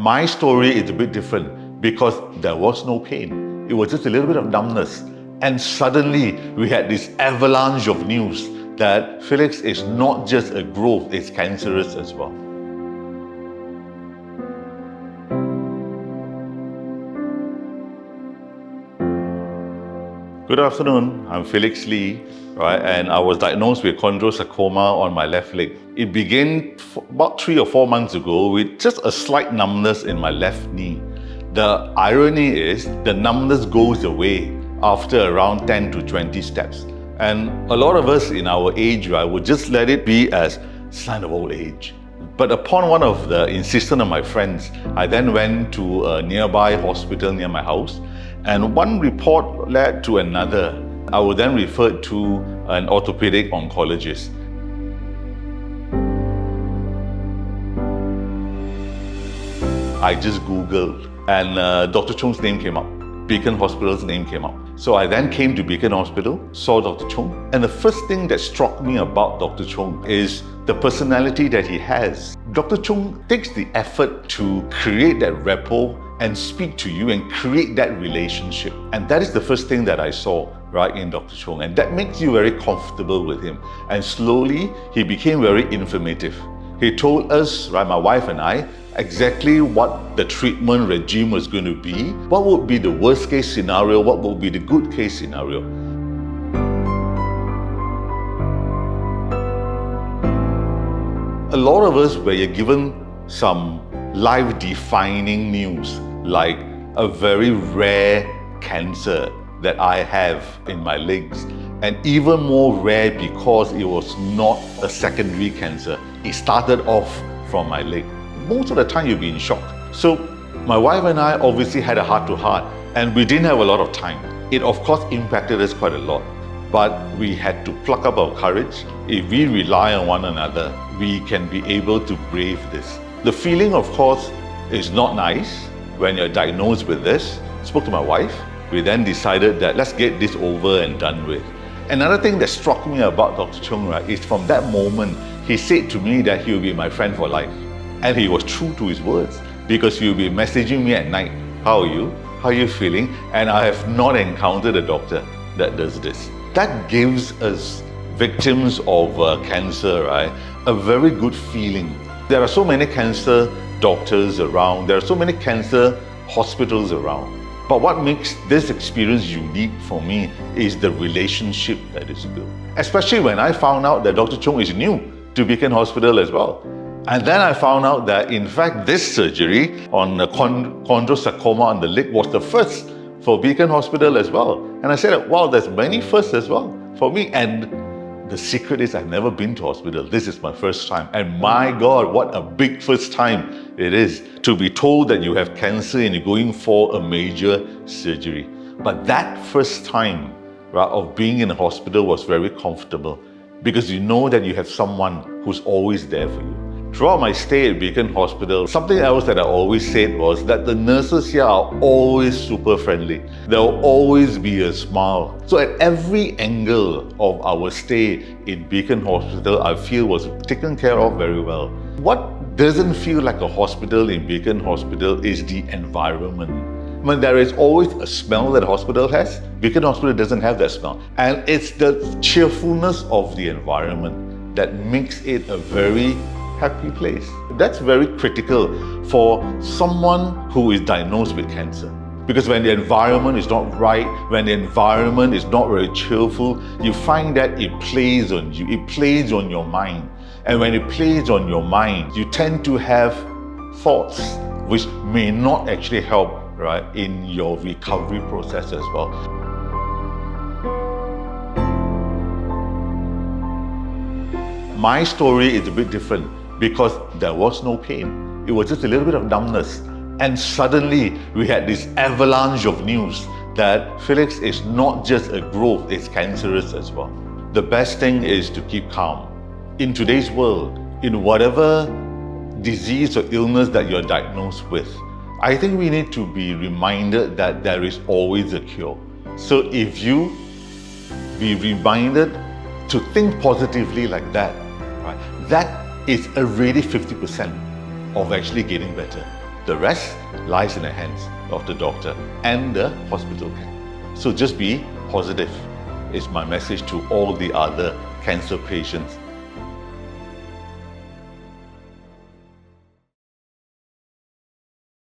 My story is a bit different because there was no pain. It was just a little bit of numbness. And suddenly we had this avalanche of news that Felix is not just a growth, it's cancerous as well. Good afternoon, I'm Felix Lee, right? And I was diagnosed with chondrosarcoma on my left leg. It began about 3 or 4 months ago with just a slight numbness in my left knee. The irony is the numbness goes away after around 10 to 20 steps. And a lot of us in our age, right, would just let it be as sign of old age. But upon one of the insistence of my friends, I then went to a nearby hospital near my house, and one report led to another. I was then referred to an orthopedic oncologist. I just Googled and Dr. Choong's name came up. Beacon Hospital's name came up. So I then came to Beacon Hospital, saw Dr. Choong, and the first thing that struck me about Dr. Choong is the personality that he has. Dr. Choong takes the effort to create that rapport and speak to you and create that relationship. And that is the first thing that I saw, right, in Dr. Choong. And that makes you very comfortable with him. And slowly, he became very informative. He told us, right, my wife and I, exactly what the treatment regime was going to be, what would be the worst case scenario, what would be the good case scenario. A lot of us, where you're given some life-defining news, like a very rare cancer that I have in my legs, and even more rare because it was not a secondary cancer. It started off from my leg. Most of the time you'll be in shock. So my wife and I obviously had a heart-to-heart, and we didn't have a lot of time. It of course impacted us quite a lot, but we had to pluck up our courage. If we rely on one another, we can be able to brave this. The feeling, of course, is not nice when you're diagnosed with this. Spoke to my wife. We then decided that let's get this over and done with. Another thing that struck me about Dr. Choong, right, is from that moment, he said to me that he will be my friend for life. And he was true to his words, because he will be messaging me at night. How are you? How are you feeling? And I have not encountered a doctor that does this. That gives us victims of cancer, right, a very good feeling. There are so many cancer doctors around. There are so many cancer hospitals around. But what makes this experience unique for me is the relationship that is built. Especially when I found out that Dr. Choong is new to Beacon Hospital as well. And then I found out that in fact this surgery on chondrosarcoma on the leg was the first for Beacon Hospital as well. And I said, wow, there's many firsts as well for me. And the secret is I've never been to hospital. This is my first time. And my God, what a big first time it is to be told that you have cancer and you're going for a major surgery. But that first time, right, of being in a hospital was very comfortable because you know that you have someone who's always there for you. Throughout my stay at Beacon Hospital, something else that I always said was that the nurses here are always super friendly. There will always be a smile. So at every angle of our stay in Beacon Hospital, I feel was taken care of very well. What doesn't feel like a hospital in Beacon Hospital is the environment. I mean, there is always a smell that a hospital has. Beacon Hospital doesn't have that smell. And it's the cheerfulness of the environment that makes it a very happy place. That's very critical for someone who is diagnosed with cancer. Because when the environment is not right, when the environment is not very cheerful, you find that it plays on you, it plays on your mind. And when it plays on your mind, you tend to have thoughts which may not actually help, right, in your recovery process as well. My story is a bit different because there was no pain. It was just a little bit of numbness. And suddenly we had this avalanche of news that Felix is not just a growth, it's cancerous as well. The best thing is to keep calm. In today's world, in whatever disease or illness that you're diagnosed with, I think we need to be reminded that there is always a cure. So if you be reminded to think positively like that, right, that is already 50% of actually getting better. The rest lies in the hands of the doctor and the hospital care. So just be positive is my message to all the other cancer patients